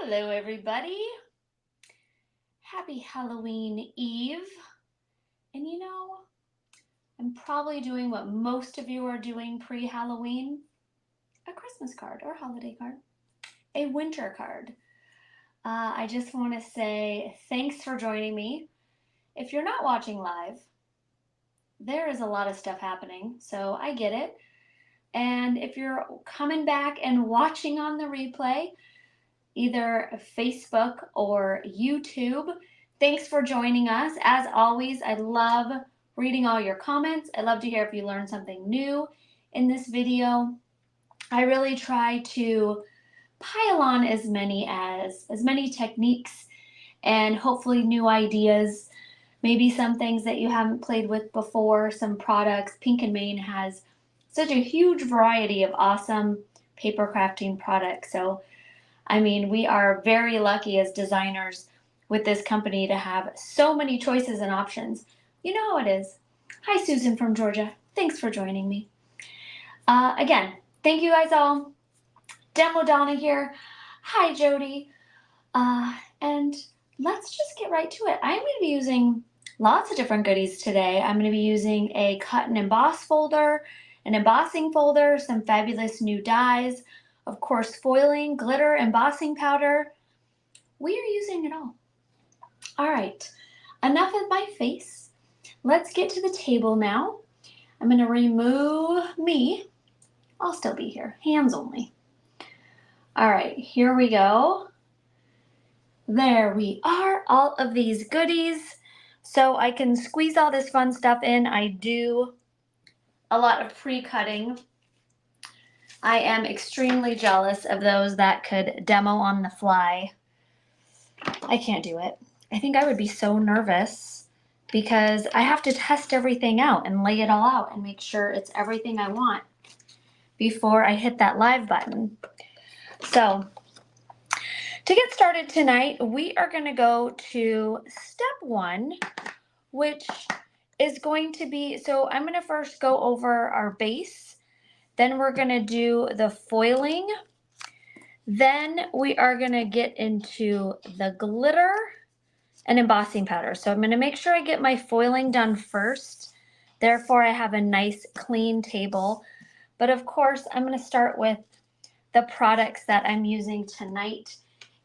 Hello, everybody. Happy Halloween Eve. And I'm probably doing what most of you are doing pre-Halloween, a Christmas card or holiday card, a winter card. I just want to say thanks for joining me. If you're not watching live, there is a lot of stuff happening, so I get it. And if you're coming back and watching on the replay, either Facebook or YouTube, thanks for joining us. As always, I love reading all your comments. I love to hear if you learned something new in this video. I really try to pile on as many techniques and hopefully new ideas, maybe some things that you haven't played with before, some products. Pink and Main has such a huge variety of awesome paper crafting products. So we are very lucky as designers with this company to have so many choices and options. You know how it is. Hi, Susan from Georgia. Thanks for joining me. Again, thank you guys all. Demo Donna here. Hi, Jody. And let's just get right to it. I'm going to be using lots of different goodies today. I'm going to be using a cut and emboss folder, an embossing folder, some fabulous new dies, of course, foiling, glitter, embossing powder. We are using it all. All right, enough of my face. Let's get to the table now. I'm going to remove me. I'll still be here, hands only. All right, here we go. There we are, all of these goodies. So I can squeeze all this fun stuff in. I do a lot of pre-cutting. I am extremely jealous of those that could demo on the fly. I can't do it. I think I would be so nervous because I have to test everything out and lay it all out and make sure it's everything I want before I hit that live button. So to get started tonight, we are going to go to step 1, which is going to be, so I'm going to first go over our base. Then we're going to do the foiling. Then we are going to get into the glitter and embossing powder. So I'm going to make sure I get my foiling done first. Therefore, I have a nice clean table. But of course, I'm going to start with the products that I'm using tonight.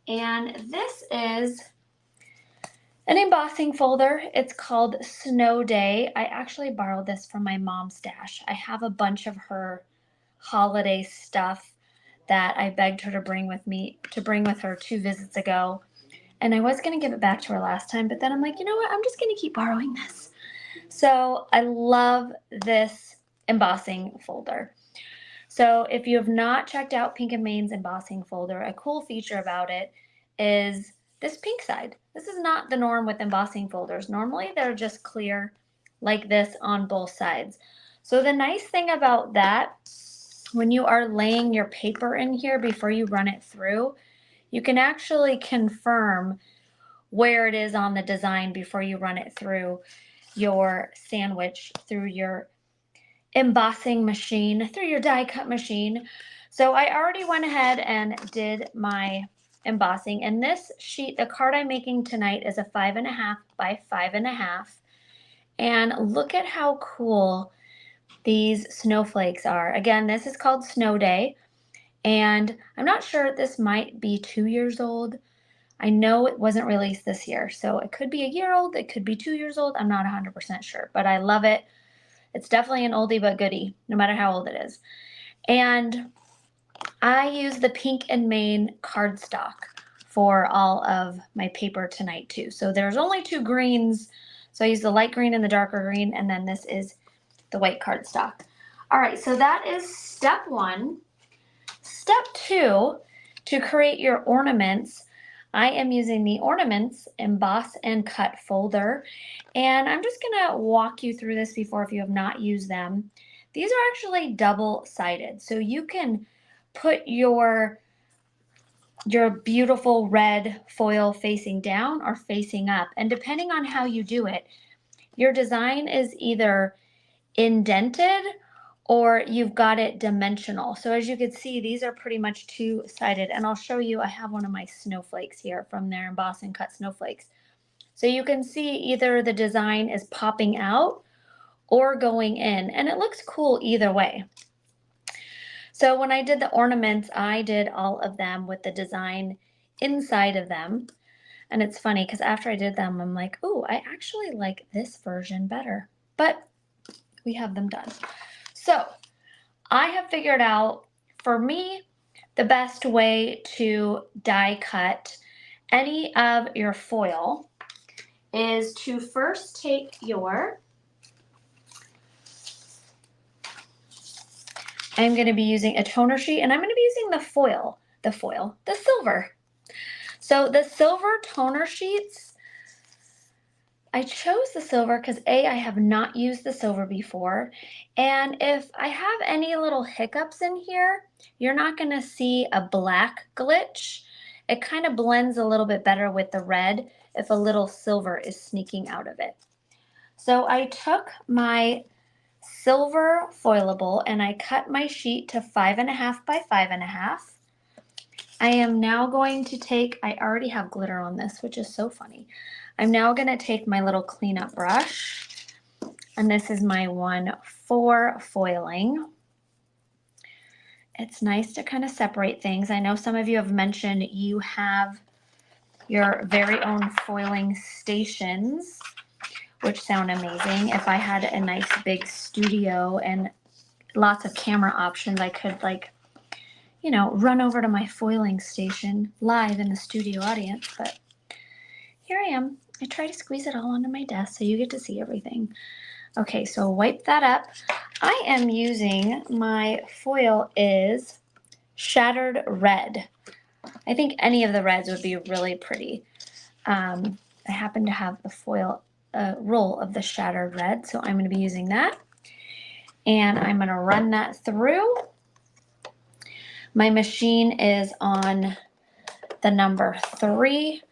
And this is an embossing folder. It's called Snow Day. I actually borrowed this from my mom's stash. I have a bunch of her holiday stuff that I begged her to bring with her 2 visits ago. And I was going to give it back to her last time, but then I'm like, you know what? I'm just going to keep borrowing this. So I love this embossing folder. So if you have not checked out Pink and Main's embossing folder, a cool feature about it is this pink side. This is not the norm with embossing folders. Normally they're just clear like this on both sides. So the nice thing about that, when you are laying your paper in here before you run it through, you can actually confirm where it is on the design before you run it through your sandwich, through your embossing machine, through your die cut machine. So I already went ahead and did my embossing. And this sheet, the card I'm making tonight, is a 5.5 by 5.5. And look at how cool these snowflakes are. Again, this is called Snow Day. And I'm not sure, this might be 2 years old. I know it wasn't released this year. So it could be a year old. It could be 2 years old. I'm not 100% sure, but I love it. It's definitely an oldie but goodie, no matter how old it is. And I use the Pink and Main cardstock for all of my paper tonight too. So there's only 2 greens. So I use the light green and the darker green, and then this is the white cardstock. All right, so that is step 1. Step 2, to create your ornaments, I am using the Ornaments Emboss and Cut folder. And I'm just going to walk you through this before if you have not used them. These are actually double-sided. So you can put your beautiful red foil facing down or facing up. And depending on how you do it, your design is either indented or you've got it dimensional. So as you can see, these are pretty much two-sided, and I'll show you, I have one of my snowflakes here from their Emboss and Cut snowflakes. So you can see either the design is popping out or going in, and it looks cool either way. So when I did the ornaments, I did all of them with the design inside of them. And it's funny because after I did them, I'm like, oh, I actually like this version better. But we have them done. So I have figured out, for me, the best way to die cut any of your foil is to first take your, I'm going to be using a toner sheet, and I'm going to be using the silver. So the silver toner sheets, I chose the silver because A, I have not used the silver before, and if I have any little hiccups in here, you're not going to see a black glitch. It kind of blends a little bit better with the red if a little silver is sneaking out of it. So I took my silver foilable and I cut my sheet to 5.5 by 5.5. I am now going to take, I already have glitter on this, which is so funny. I'm now going to take my little cleanup brush, and this is my 1/4 foiling. It's nice to kind of separate things. I know some of you have mentioned you have your very own foiling stations, which sound amazing. If I had a nice big studio and lots of camera options, I could, like, you know, run over to my foiling station live in the studio audience, but here I am. I try to squeeze it all onto my desk so you get to see everything. Okay, so wipe that up. I am using, my foil is Shattered Red. I think any of the reds would be really pretty. I happen to have the foil roll of the Shattered Red, so I'm going to be using that. And I'm going to run that through. My machine is on the number 3.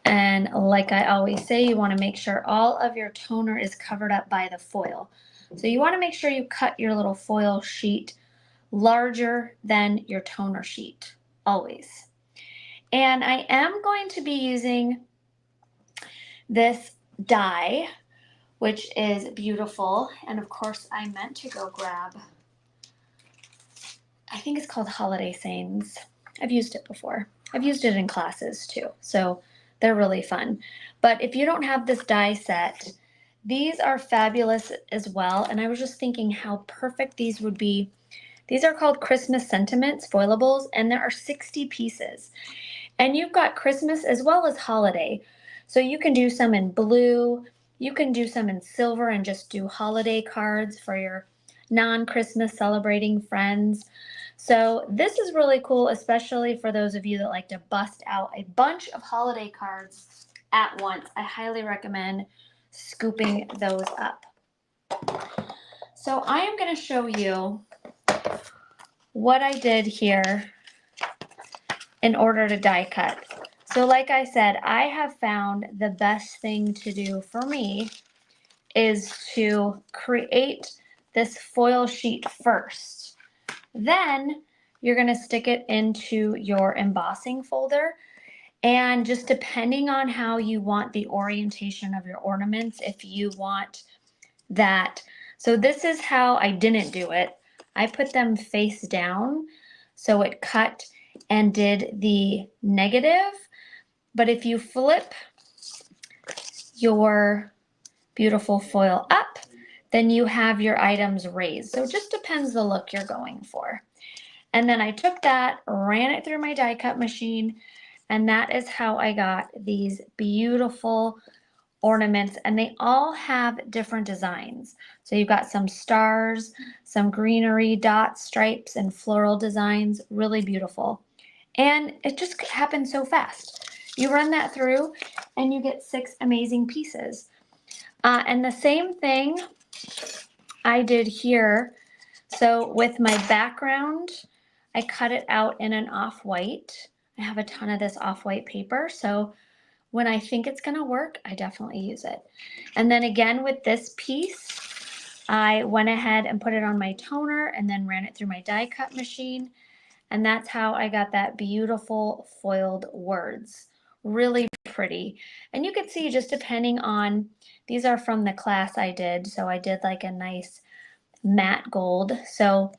And like I always say, you want to make sure all of your toner is covered up by the foil. So you want to make sure you cut your little foil sheet larger than your toner sheet, always. And I am going to be using this die, which is beautiful. And of course, I meant to go grab, I think it's called Holiday Sains. I've used it before. I've used it in classes too, so they're really fun. But if you don't have this die set, these are fabulous as well. And I was just thinking how perfect these would be. These are called Christmas Sentiments foilables, and there are 60 pieces. And you've got Christmas as well as holiday. So you can do some in blue, you can do some in silver and just do holiday cards for your non-Christmas celebrating friends. So this is really cool, especially for those of you that like to bust out a bunch of holiday cards at once. I highly recommend scooping those up. So I am going to show you what I did here in order to die cut. So like I said, I have found the best thing to do for me is to create this foil sheet first. Then you're going to stick it into your embossing folder, and just depending on how you want the orientation of your ornaments, if you want that. So this is how I didn't do it. I put them face down so it cut and did the negative. But if you flip your beautiful foil up, then you have your items raised. So it just depends the look you're going for. And then I took that, ran it through my die cut machine, and that is how I got these beautiful ornaments, and they all have different designs. So you've got some stars, some greenery, dots, stripes, and floral designs, really beautiful. And it just happened so fast. You run that through and you get 6 amazing pieces. And the same thing I did here. So with my background, I cut it out in an off-white. I have a ton of this off-white paper, so when I think it's going to work, I definitely use it. And then again with this piece, I went ahead and put it on my toner and then ran it through my die cut machine. And that's how I got that beautiful foiled words. Really pretty. And you can see just depending on, these are from the class I did. So I did like a nice matte gold. So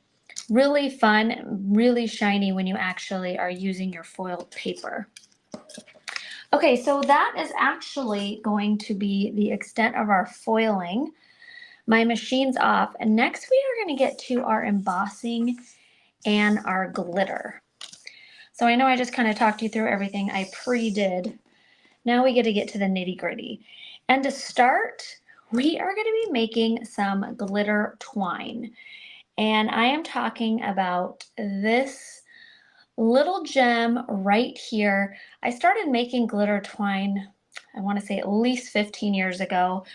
really fun, really shiny when you actually are using your foiled paper. Okay, so that is actually going to be the extent of our foiling. My machine's off, and next we are going to get to our embossing and our glitter. So I know I just kind of talked you through everything I pre-did. Now we get to the nitty-gritty. And to start, we are going to be making some glitter twine. And I am talking about this little gem right here. I started making glitter twine, I want to say at least 15 years ago.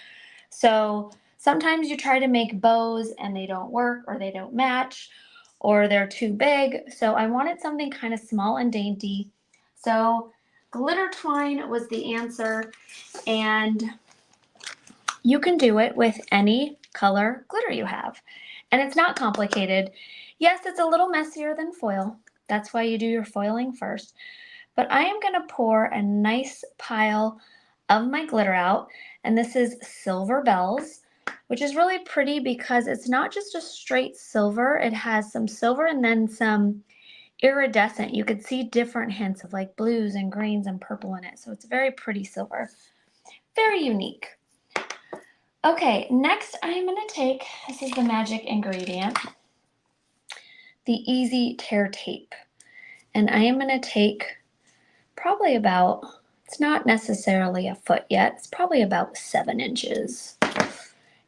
So sometimes you try to make bows and they don't work, or they don't match, or they're too big. So I wanted something kind of small and dainty. So glitter twine was the answer, and you can do it with any color glitter you have. And it's not complicated. Yes, it's a little messier than foil. That's why you do your foiling first. But I am going to pour a nice pile of my glitter out. And this is Silver Bells, which is really pretty because it's not just a straight silver. It has some silver and then some iridescent. You could see different hints of like blues and greens and purple in it. So it's very pretty silver. Very unique. Okay, next I'm going to take, this is the magic ingredient, the Easy Tear Tape. And I am going to take probably about, it's not necessarily a foot yet, it's probably about 7 inches.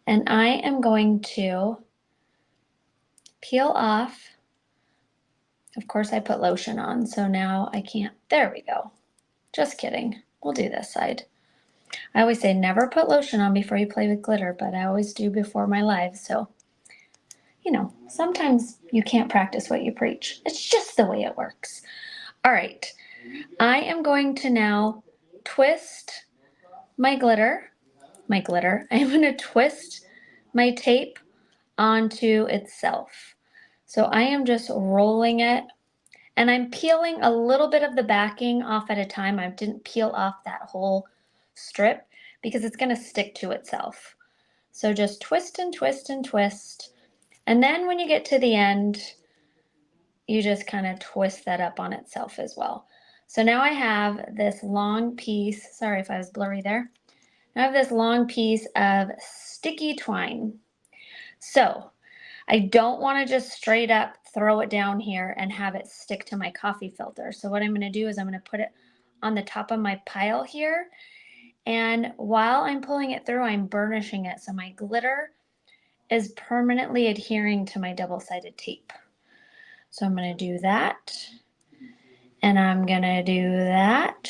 And I am going to peel off, of course I put lotion on, so now I can't, there we go. Just kidding, we'll do this side. I always say never put lotion on before you play with glitter, but I always do before my live, so you know, sometimes you can't practice what you preach. It's just the way it works. All right, I am going to now twist my glitter. I'm going to twist my tape onto itself. So I am just rolling it, and I'm peeling a little bit of the backing off at a time. I didn't peel off that whole strip because it's going to stick to itself. So just twist and twist and twist. And then when you get to the end, you just kind of twist that up on itself as well. So now I have this long piece, sorry if I was blurry there. I have this long piece of sticky twine. So I don't want to just straight up throw it down here and have it stick to my coffee filter. So what I'm going to do is I'm going to put it on the top of my pile here. And while I'm pulling it through, I'm burnishing it. So my glitter is permanently adhering to my double-sided tape. So I'm going to do that. And I'm going to do that.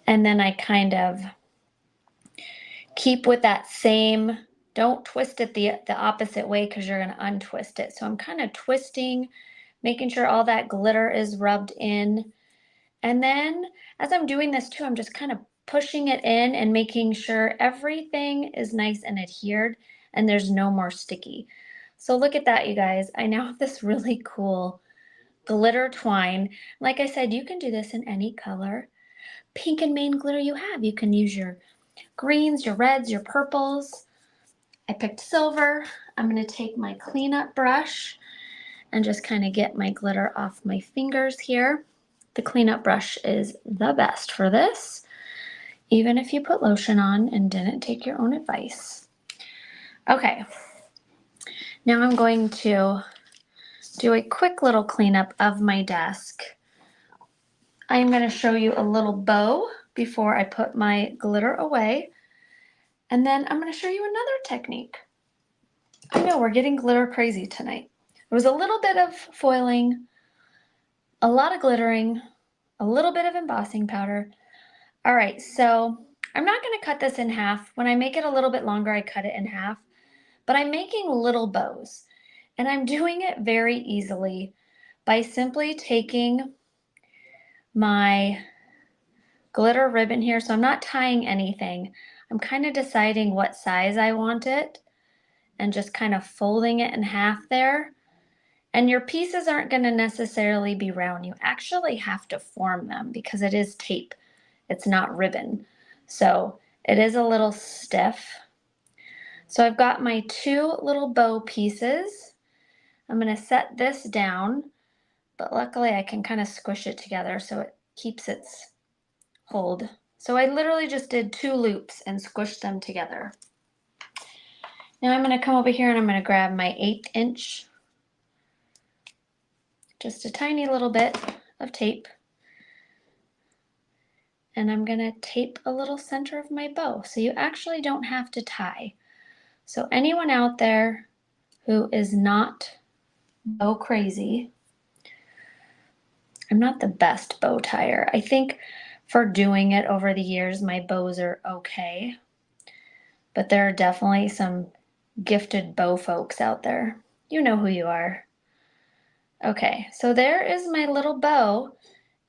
And then I kind of keep with that same, don't twist it the opposite way because you're going to untwist it. So I'm kind of twisting, making sure all that glitter is rubbed in. And then as I'm doing this too, I'm just kind of pushing it in and making sure everything is nice and adhered and there's no more sticky. So look at that, you guys. I now have this really cool glitter twine. Like I said, you can do this in any color pink and main glitter you have. You can use your greens, your reds, your purples. I picked silver. I'm going to take my cleanup brush and just kind of get my glitter off my fingers here. The cleanup brush is the best for this, even if you put lotion on and didn't take your own advice. Okay, now I'm going to do a quick little cleanup of my desk. I'm going to show you a little bow before I put my glitter away. And then I'm going to show you another technique. I know we're getting glitter crazy tonight. There was a little bit of foiling, a lot of glittering, a little bit of embossing powder. All right, so I'm not going to cut this in half. When I make it a little bit longer, I cut it in half. But I'm making little bows. And I'm doing it very easily by simply taking my glitter ribbon here. So I'm not tying anything. I'm kind of deciding what size I want it. and just kind of folding it in half there. And your pieces aren't going to necessarily be round. You actually have to form them because it is tape. It's not ribbon. So it is a little stiff. So I've got my 2 little bow pieces. I'm going to set this down, but luckily I can kind of squish it together so it keeps its hold. So I literally just did 2 loops and squished them together. Now I'm going to come over here and I'm going to grab my 1/8 inch, just a tiny little bit of tape, and I'm going to tape a little center of my bow so you actually don't have to tie. So anyone out there who is not bow crazy, I'm not the best bow tire. I think for doing it over the years, my bows are okay, but there are definitely some gifted bow folks out there. You know who you are. Okay, so there is my little bow,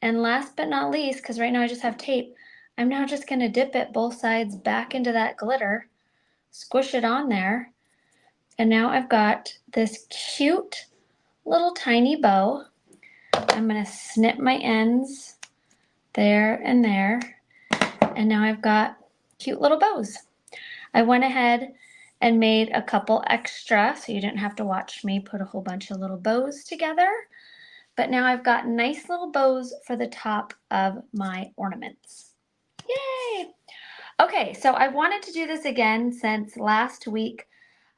and last but not least, because right now I just have tape, I'm now just going to dip it both sides back into that glitter, squish it on there, and now I've got this cute little tiny bow. I'm going to snip my ends there and there, and now I've got cute little bows. I went ahead and made a couple extra so you didn't have to watch me put a whole bunch of little bows together, but now I've got nice little bows for the top of my ornaments. Yay! Okay, so I wanted to do this again since last week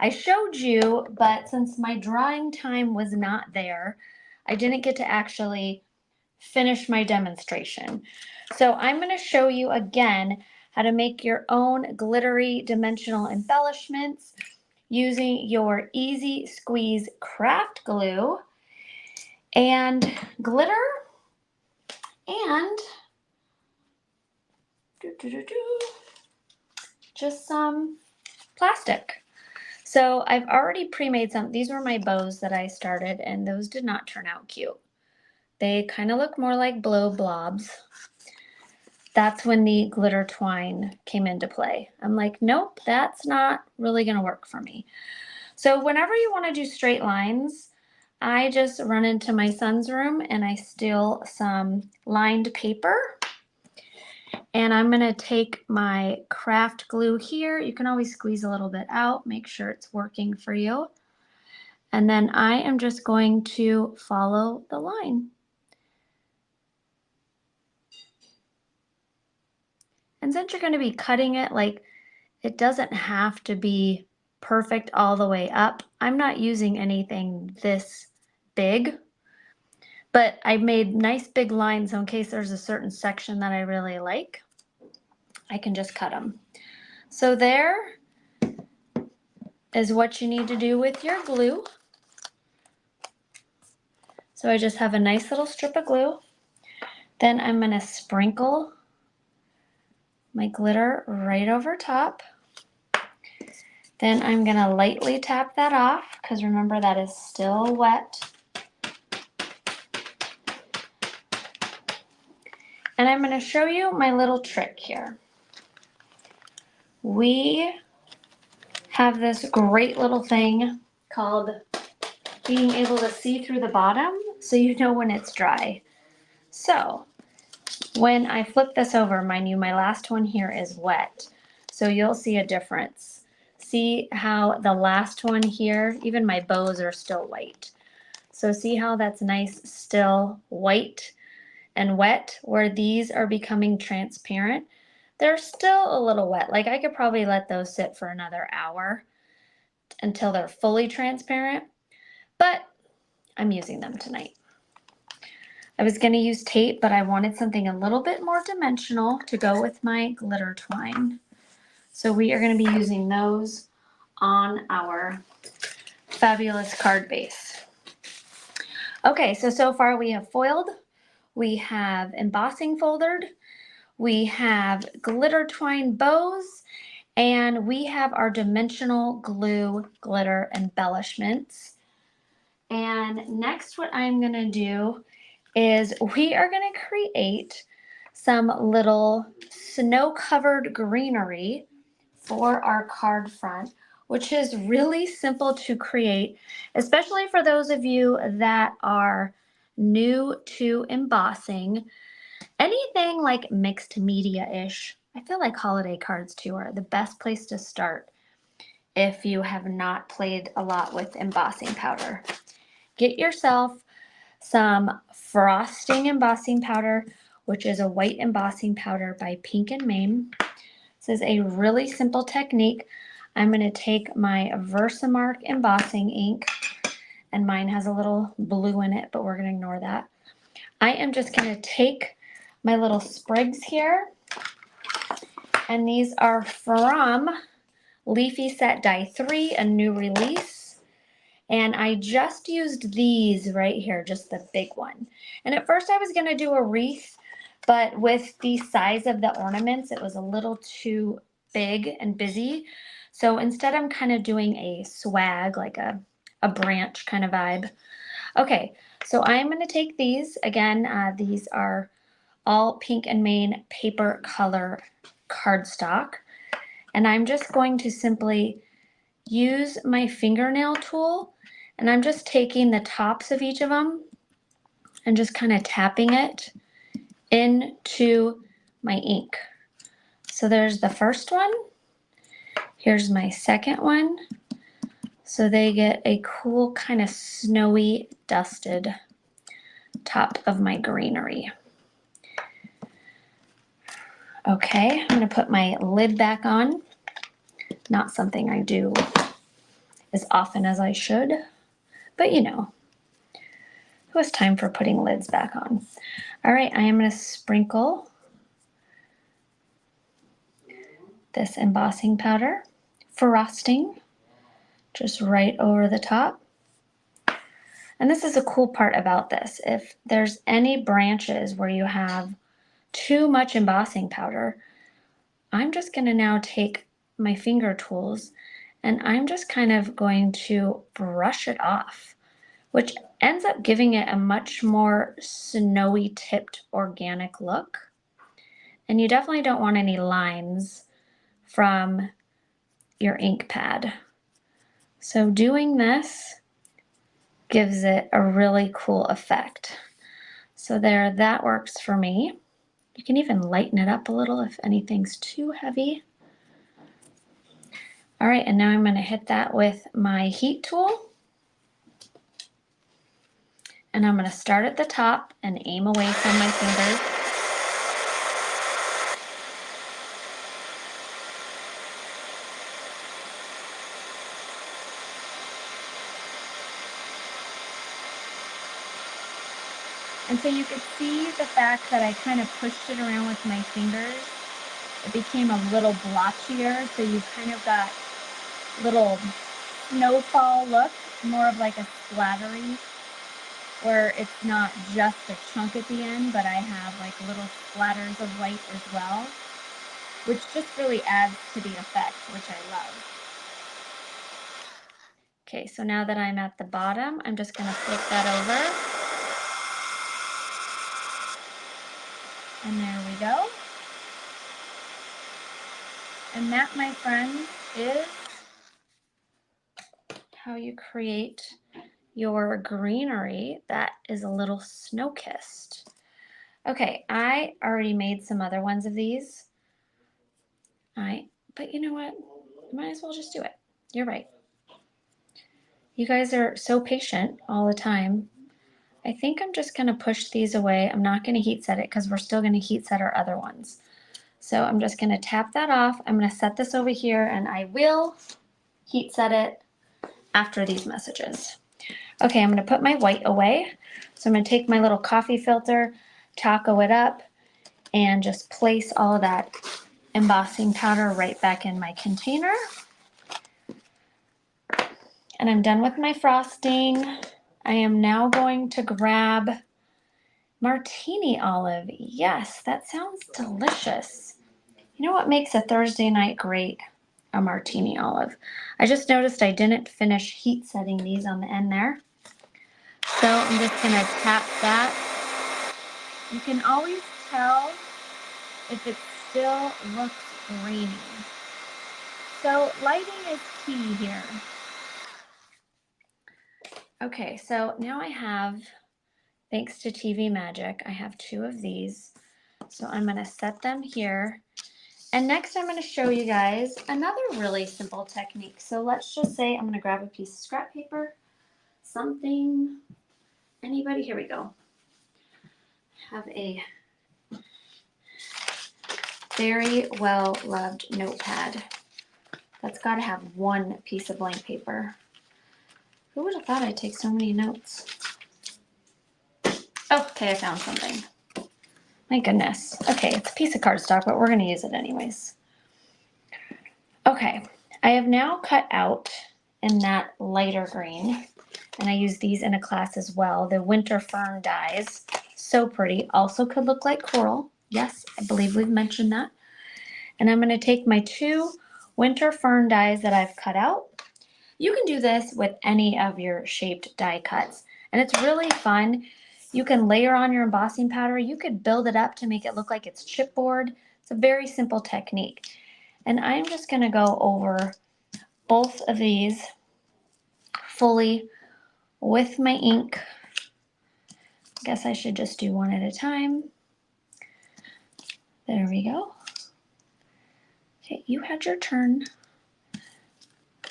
I showed you, but since my drawing time was not there, I didn't get to actually finish my demonstration. So I'm going to show you again how to make your own glittery dimensional embellishments using your Easy Squeeze craft glue and glitter and just some plastic. So I've already pre-made some. These were my bows that I started, and those did not turn out cute. They kind of look more like blow blobs. That's when the glitter twine came into play. I'm like, nope, that's not really going to work for me. So whenever you want to do straight lines, I just run into my son's room and I steal some lined paper. And I'm going to take my craft glue here. You can always squeeze a little bit out, make sure it's working for you. And then I am just going to follow the line. And since you're going to be cutting it, like, it doesn't have to be perfect all the way up. I'm not using anything this big, but I made nice big lines so in case there's a certain section that I really like, I can just cut them. So there is what you need to do with your glue. So I just have a nice little strip of glue. Then I'm going to sprinkle my glitter right over top. Then I'm going to lightly tap that off because remember that is still wet. And I'm going to show you my little trick here. We have this great little thing called being able to see through the bottom so you know when it's dry. So when I flip this over, mind you, my last one here is wet. So you'll see a difference. See how the last one here, even my bows are still white. So see how that's nice, still white and wet, where these are becoming transparent. They're still a little wet. Like I could probably let those sit for another hour until they're fully transparent, but I'm using them tonight. I was going to use tape, but I wanted something a little bit more dimensional to go with my glitter twine. So we are going to be using those on our fabulous card base. Okay, so far we have foiled, we have embossing foldered, we have glitter twine bows, and we have our dimensional glue glitter embellishments. And next what I'm going to do is we are going to create some little snow-covered greenery for our card front. which is really simple to create, especially for those of you that are new to embossing. Anything like mixed media-ish, I feel like holiday cards too are the best place to start if you have not played a lot with embossing powder. Get yourself some frosting embossing powder, which is a white embossing powder by Pink and Main. This is a really simple technique. I'm going to take my Versamark embossing ink, and mine has a little blue in it, but we're going to ignore that. I am just going to take my little sprigs here, and these are from Leafy Set Die 3, a new release. And I just used these right here, just the big one. And at first I was going to do a wreath, but with the size of the ornaments, it was a little too big and busy. So instead I'm kind of doing a swag, like a branch kind of vibe. Okay, so I'm going to take these. Again, these are all Pink and Main paper color cardstock. And I'm just going to simply use my fingernail tool, and I'm just taking the tops of each of them and just kind of tapping it into my ink. So there's the first one. Here's my second one. So they get a cool kind of snowy dusted top of my greenery. Okay, I'm going to put my lid back on. Not something I do as often as I should, but you know, who has time for putting lids back on? All right, I am going to sprinkle this embossing powder, frosting, just right over the top. And this is a cool part about this. If there's any branches where you have too much embossing powder, I'm just going to now take my finger tools and I'm just kind of going to brush it off, which ends up giving it a much more snowy tipped organic look. And you definitely don't want any lines from your ink pad. So doing this gives it a really cool effect. So there, that works for me. You can even lighten it up a little if anything's too heavy. All right, and now I'm going to hit that with my heat tool. And I'm going to start at the top and aim away from my fingers. And so you could see the fact that I kind of pushed it around with my fingers. It became a little blotchier, so you kind of got little snowfall look, more of like a splattery, where it's not just a chunk at the end, but I have like little splatters of white as well, which just really adds to the effect, which I love. Okay, so now that I'm at the bottom, I'm just going to flip that over. And there we go. And that, my friends, is how you create your greenery that is a little snow-kissed. Okay, I already made some other ones of these. But you know what? I might as well just do it. You're right. You guys are so patient all the time. I think I'm just going to push these away. I'm not going to heat set it because we're still going to heat set our other ones. So I'm just going to tap that off. I'm going to set this over here and I will heat set it after these messages. Okay, I'm going to put my white away. So I'm going to take my little coffee filter, taco it up, and just place all of that embossing powder right back in my container. And I'm done with my frosting. I am now going to grab martini olive. Yes, that sounds delicious. You know what makes a Thursday night great? A martini olive. I just noticed I didn't finish heat setting these on the end there. So I'm just going to tap that. You can always tell if it still looks grainy. So lighting is key here. Okay, so now I have, thanks to TV Magic, I have 2 of these. So I'm gonna set them here. And next I'm gonna show you guys another really simple technique. So let's just say I'm gonna grab a piece of scrap paper, something, anybody, here we go. Have a very well loved notepad. That's gotta have one piece of blank paper. Who would have thought I'd take so many notes? Oh, okay, I found something. My goodness. Okay, it's a piece of cardstock, but we're gonna use it anyways. Okay, I have now cut out in that lighter green, and I use these in a class as well, the Winter Fern dies. So pretty, also could look like coral. Yes, I believe we've mentioned that. And I'm gonna take my 2 Winter Fern dies that I've cut out. You can do this with any of your shaped die cuts, and it's really fun. You can layer on your embossing powder. You could build it up to make it look like it's chipboard. It's a very simple technique. And I'm just going to go over both of these fully with my ink. I guess I should just do one at a time. There we go. Okay, you had your turn.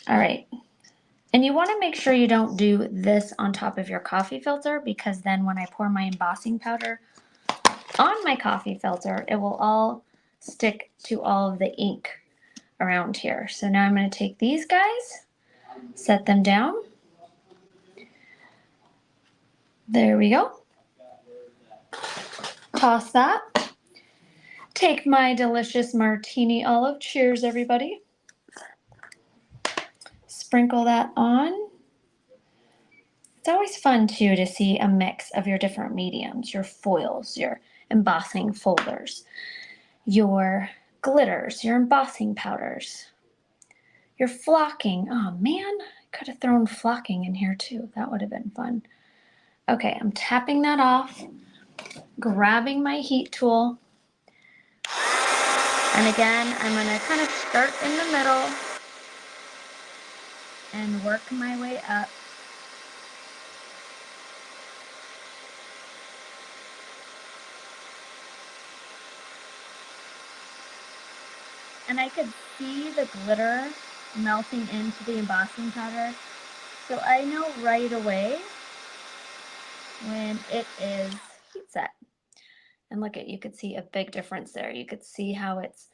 All right. And you want to make sure you don't do this on top of your coffee filter, because then when I pour my embossing powder on my coffee filter, it will all stick to all of the ink around here. So now I'm going to take these guys, set them down. There we go. Toss that. Take my delicious martini olive. Cheers, everybody. Sprinkle that on. It's always fun, too, to see a mix of your different mediums, your foils, your embossing folders, your glitters, your embossing powders, your flocking. Oh, man, I could have thrown flocking in here, too. That would have been fun. Okay, I'm tapping that off, grabbing my heat tool. And again, I'm going to kind of start in the middle and work my way up. And I could see the glitter melting into the embossing powder. So I know right away when it is heat set. And look, you could see a big difference there. You could see how it's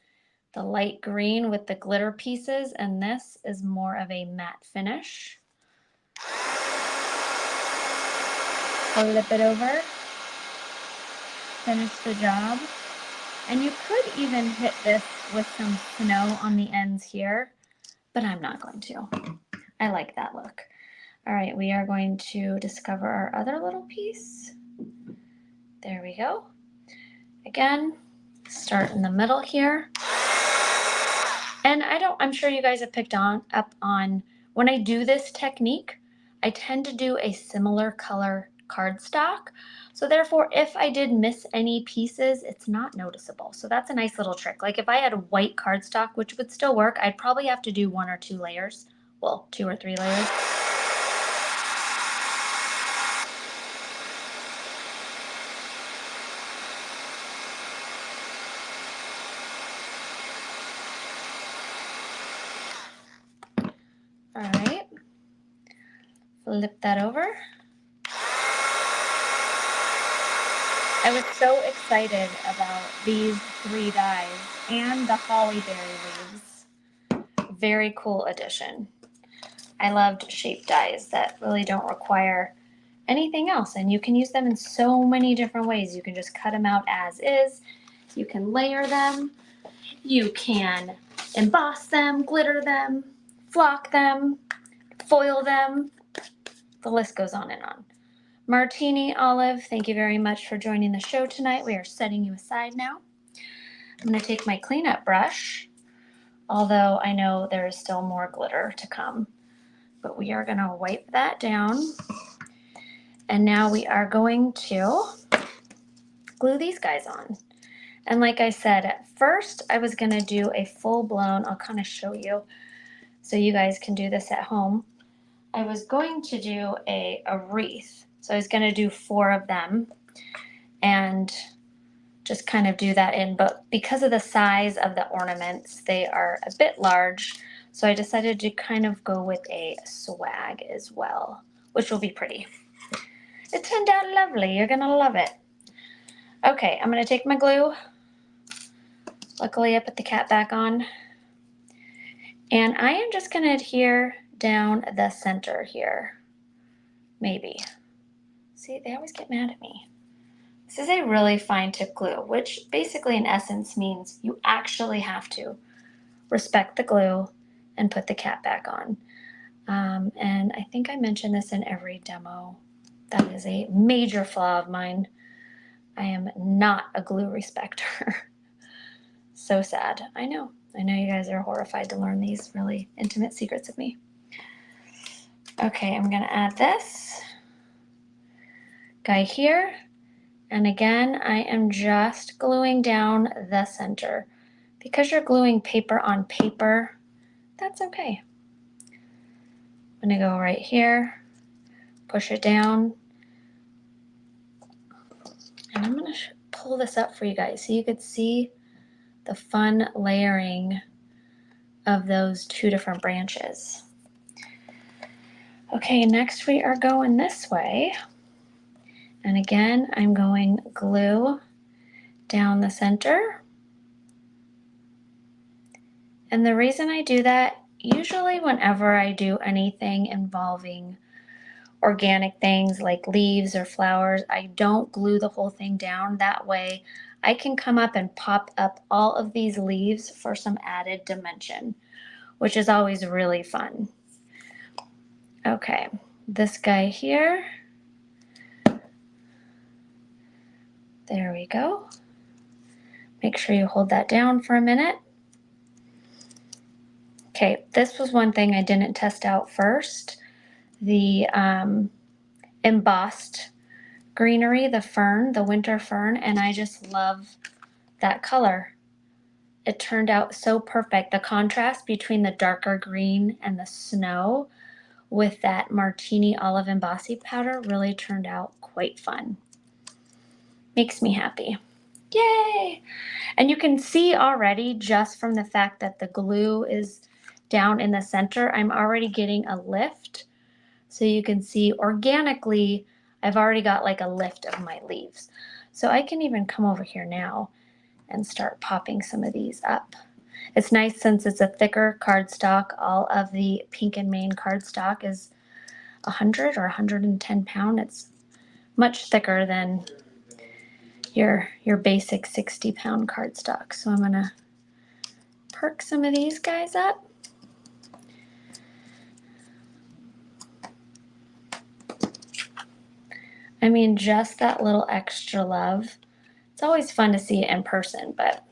the light green with the glitter pieces, and this is more of a matte finish. Flip it over, finish the job. And you could even hit this with some snow on the ends here, but I'm not going to. I like that look. All right, we are going to discover our other little piece. There we go. Again, start in the middle here. And I'm sure you guys have picked up on, when I do this technique, I tend to do a similar color cardstock. So therefore, if I did miss any pieces, it's not noticeable. So that's a nice little trick. Like if I had a white cardstock, which would still work, I'd probably have to do 1 or 2 layers. Well, 2 or 3 layers. All right, flip that over. I was so excited about these 3 dies and the hollyberry leaves. Very cool addition. I loved shape dies that really don't require anything else, and you can use them in so many different ways. You can just cut them out as is. You can layer them. You can emboss them, glitter them, flock them, foil them. The list goes on and on. Martini Olive, thank you very much for joining the show tonight. We are setting you aside now. I'm going to take my cleanup brush, although I know there is still more glitter to come, but we are going to wipe that down. And now we are going to glue these guys on. And like I said, at first I was going to do a full-blown, I'll kind of show you, so you guys can do this at home. I was going to do a wreath. So I was going to do 4 of them and just kind of do that in, but because of the size of the ornaments, they are a bit large. So I decided to kind of go with a swag as well, which will be pretty. It turned out lovely. You're gonna love it. Okay, I'm gonna take my glue. Luckily I put the cap back on. And I am just gonna adhere down the center here. Maybe. See, they always get mad at me. This is a really fine tip glue, which basically in essence means you actually have to respect the glue and put the cap back on. And I think I mentioned this in every demo. That is a major flaw of mine. I am not a glue respecter. So sad. I know you guys are horrified to learn these really intimate secrets of me. Okay, I'm gonna add this guy here. And again, I am just gluing down the center. Because you're gluing paper on paper, that's okay. I'm gonna go right here, push it down, and I'm gonna pull this up for you guys so you could see the fun layering of those 2 different branches. Okay, next we are going this way. And again, I'm going glue down the center. And the reason I do that, usually whenever I do anything involving organic things like leaves or flowers, I don't glue the whole thing down. That way I can come up and pop up all of these leaves for some added dimension, which is always really fun. Okay, this guy here. There we go. Make sure you hold that down for a minute. Okay, this was one thing I didn't test out first. The embossed greenery, the fern, the winter fern, and I just love that color. It turned out so perfect. The contrast between the darker green and the snow with that martini olive embossing powder really turned out quite fun. Makes me happy. Yay! And you can see already just from the fact that the glue is down in the center, I'm already getting a lift. So you can see organically, I've already got like a lift of my leaves. So I can even come over here now and start popping some of these up. It's nice since it's a thicker cardstock. All of the Pink and Maine cardstock is 100 or 110 pound. It's much thicker than your basic 60 pound cardstock. So I'm gonna perk some of these guys up. I mean, just that little extra love. It's always fun to see it in person, but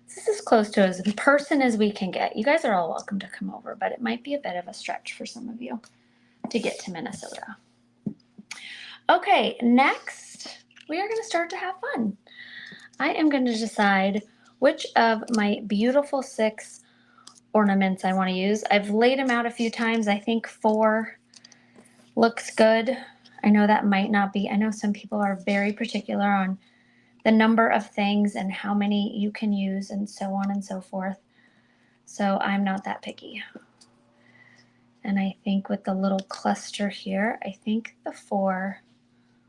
this is as close to as in person as we can get. You guys are all welcome to come over, but it might be a bit of a stretch for some of you to get to Minnesota. Okay, next we are going to start to have fun. I am going to decide which of my beautiful 6 ornaments I want to use. I've laid them out a few times. I think 4 looks good. I know that might not be. I know some people are very particular on the number of things and how many you can use and so on and so forth. So I'm not that picky. And I think with the little cluster here, I think the 4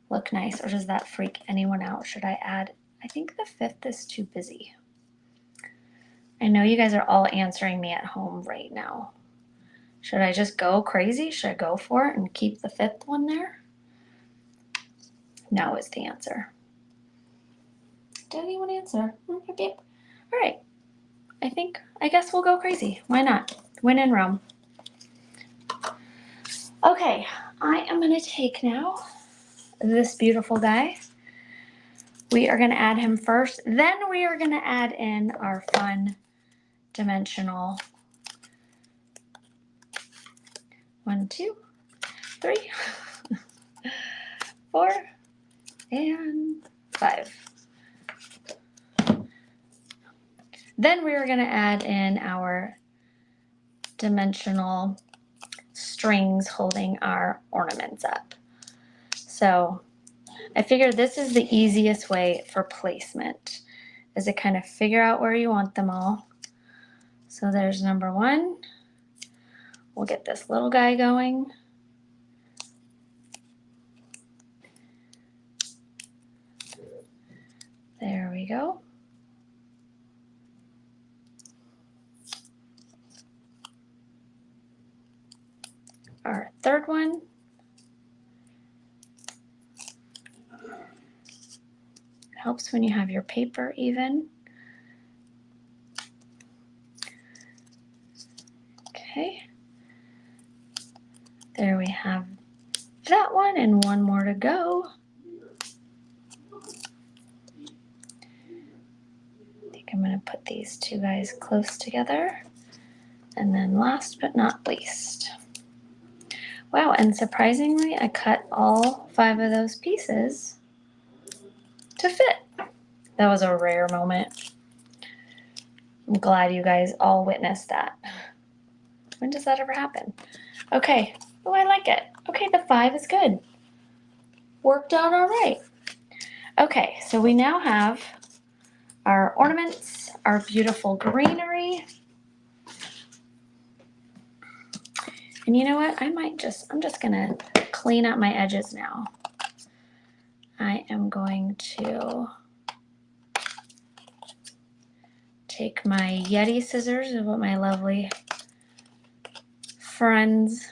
look nice. Or does that freak anyone out? Should I add? I think the 5th is too busy. I know you guys are all answering me at home right now. Should I just go crazy? Should I go for it and keep the 5th one there? No is the answer. Did anyone answer? Okay. All right. I guess we'll go crazy. Why not? When in Rome. Okay, I am going to take now this beautiful guy. We are going to add him first. Then we are going to add in our fun dimensional 1, 2, 3, 4, and 5. Then we are going to add in our dimensional strings holding our ornaments up. So I figured this is the easiest way for placement, is to kind of figure out where you want them all. So there's number one. We'll get this little guy going. There we go. Our third one. Helps when you have your paper even. Okay. There we have that one, and one more to go. I think I'm going to put these two guys close together. And then last but not least. Wow, and surprisingly, I cut all 5 of those pieces to fit. That was a rare moment. I'm glad you guys all witnessed that. When does that ever happen? Okay. Oh, I like it. Okay, the 5 is good. Worked out all right. Okay, so we now have our ornaments, our beautiful greenery. And you know what? I'm just gonna clean up my edges now. I am going to take my Yeti scissors, is what my lovely friends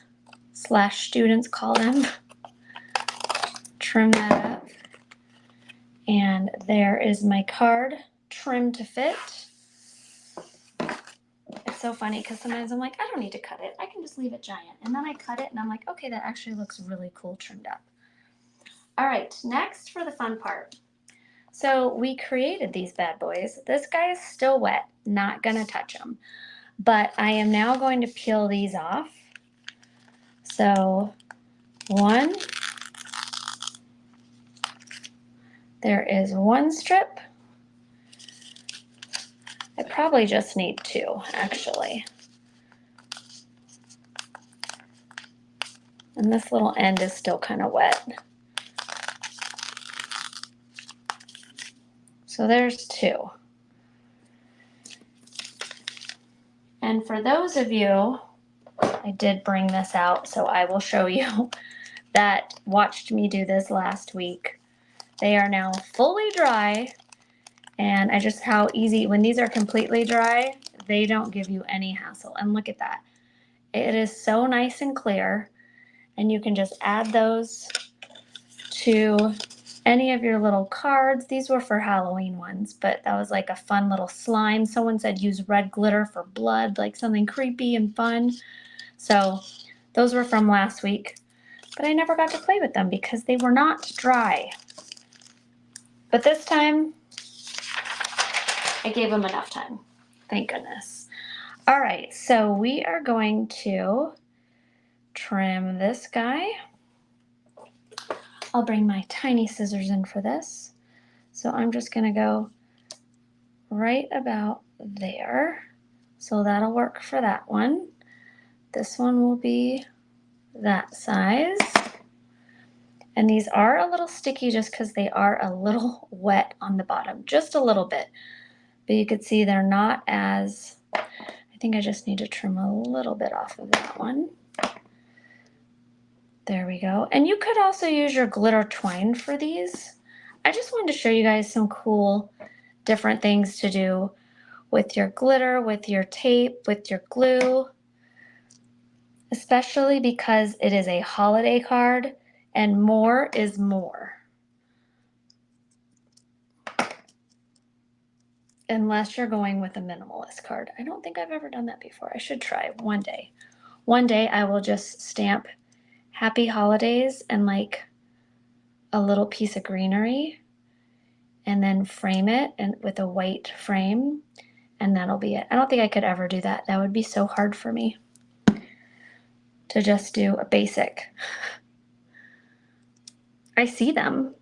/ students call them. Trim that up. And there is my card, trimmed to fit. It's so funny because sometimes I'm like, I don't need to cut it. I can just leave it giant. And then I cut it and I'm like, okay, that actually looks really cool trimmed up. All right, next for the fun part. So we created these bad boys. This guy is still wet, not gonna touch him. But I am now going to peel these off. So one, there is one strip. I probably just need 2, actually. And this little end is still kind of wet. So there's 2. And for those of you, I did bring this out, so I will show you, that watched me do this last week. They are now fully dry, and how easy, when these are completely dry, they don't give you any hassle. And look at that. It is so nice and clear, and you can just add those to any of your little cards. These were for Halloween ones, but that was like a fun little slime. Someone said use red glitter for blood, like something creepy and fun. So those were from last week, but I never got to play with them because they were not dry. But this time, I gave them enough time. Thank goodness. All right, so we are going to trim this guy. I'll bring my tiny scissors in for this. So I'm just gonna go right about there. So that'll work for that one. This one will be that size. And these are a little sticky just because they are a little wet on the bottom, just a little bit. But you can see they're not as, I think I just need to trim a little bit off of that one. There we go. And you could also use your glitter twine for these. I just wanted to show you guys some cool different things to do with your glitter, with your tape, with your glue, especially because it is a holiday card and more is more. Unless you're going with a minimalist card. I don't think I've ever done that before. I should try one day. One day I will just stamp Happy Holidays and like a little piece of greenery and then frame it and with a white frame, and that'll be it. I don't think I could ever do that. That would be so hard for me to just do a basic. I see them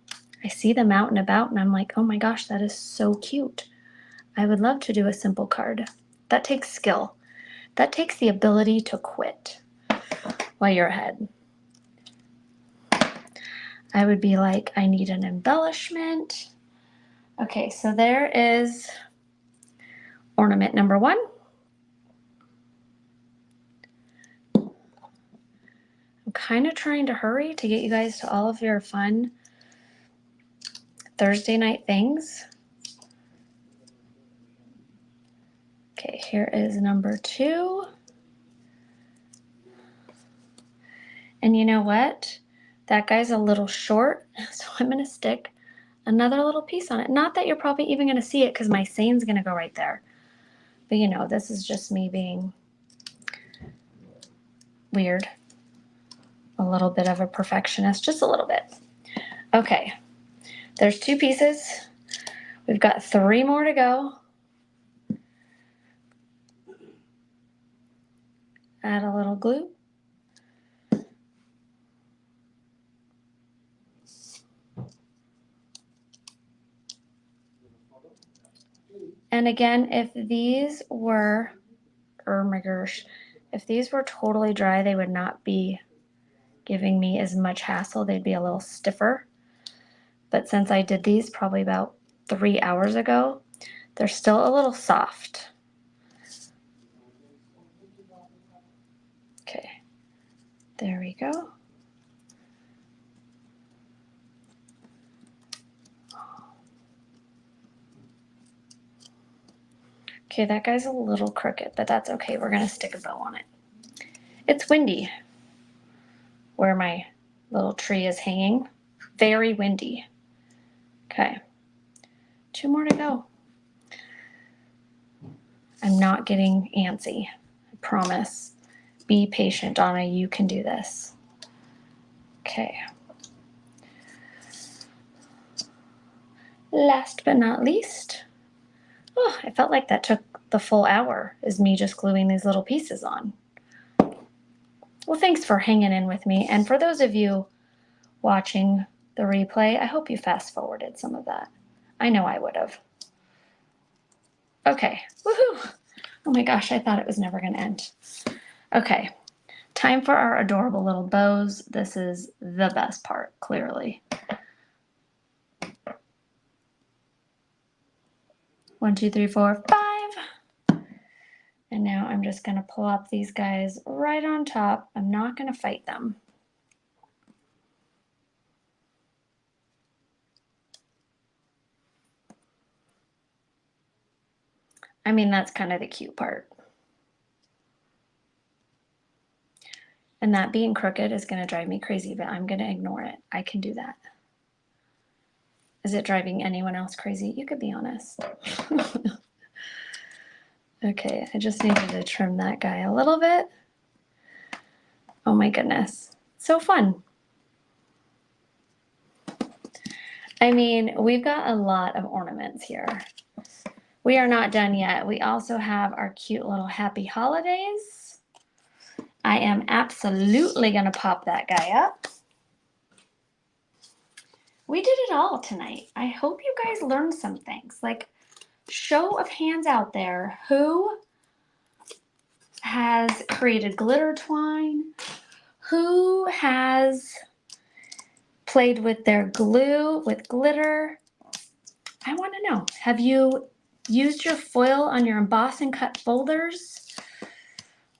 out and about and I'm like, oh my gosh, that is so cute. I would love to do a simple card. That takes skill. That takes the ability to quit while you're ahead. I would be like, I need an embellishment. Okay, so there is ornament number 1. I'm kind of trying to hurry to get you guys to all of your fun Thursday night things. Okay, here is number 2. And you know what? That guy's a little short, so I'm gonna stick another little piece on it. Not that you're probably even gonna see it because my sein's gonna go right there. But you know, this is just me being weird. A little bit of a perfectionist, just a little bit. Okay, there's 2 pieces. We've got 3 more to go. Add a little glue. And again, if these were, oh my gosh, if these were totally dry, they would not be giving me as much hassle. They'd be a little stiffer. But since I did these probably about 3 hours ago, they're still a little soft. Okay, there we go. Okay, that guy's a little crooked, but that's okay. We're gonna stick a bow on it. It's windy where my little tree is hanging. Very windy. Okay, 2 more to go. I'm not getting antsy, I promise. Be patient, Donna, you can do this. Okay. Last but not least, oh, I felt like that took the full hour, is me just gluing these little pieces on. Well, thanks for hanging in with me. And for those of you watching the replay, I hope you fast forwarded some of that. I know I would have. Okay, woohoo! Oh my gosh, I thought it was never gonna end. Okay, time for our adorable little bows. This is the best part, clearly. 1, 2, 3, 4, 5. And now I'm just gonna plop these guys right on top. I'm not gonna fight them. I mean, that's kind of the cute part. And that being crooked is gonna drive me crazy, but I'm gonna ignore it. I can do that. Is it driving anyone else crazy? You could be honest. Okay, I just needed to trim that guy a little bit. Oh my goodness, so fun. I mean, we've got a lot of ornaments here. We are not done yet. We also have our cute little happy holidays. I am absolutely gonna pop that guy up. We did it all tonight. I hope you guys learned some things. Like, show of hands out there, who has created glitter twine? Who has played with their glue, with glitter? I want to know. Have you used your foil on your emboss and cut folders?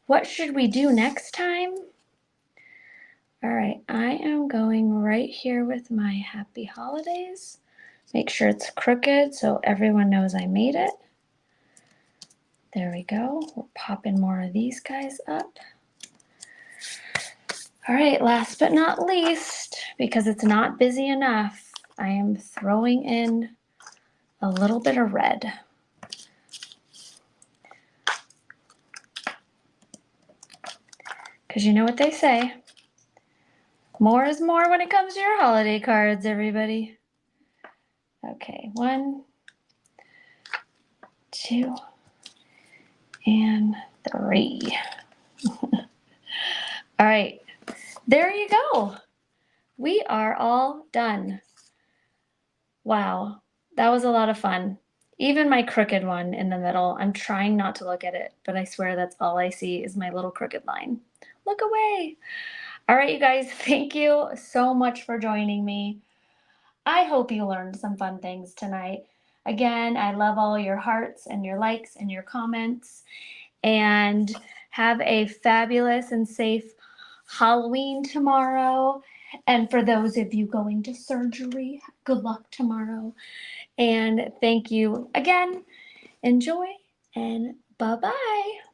What should we do next time? All right, I am going right here with my happy holidays. Make sure it's crooked so everyone knows I made it. There we go. We're popping more of these guys up. All right, last but not least, because it's not busy enough, I am throwing in a little bit of red. Because you know what they say, more is more when it comes to your holiday cards, everybody. Okay, 1, 2, and 3. All right, there you go. We are all done. Wow, that was a lot of fun. Even my crooked one in the middle, I'm trying not to look at it, but I swear that's all I see is my little crooked line. Look away. All right, you guys, thank you so much for joining me. I hope you learned some fun things tonight. Again, I love all your hearts and your likes and your comments. And have a fabulous and safe Halloween tomorrow. And for those of you going to surgery, good luck tomorrow. And thank you again. Enjoy and bye bye.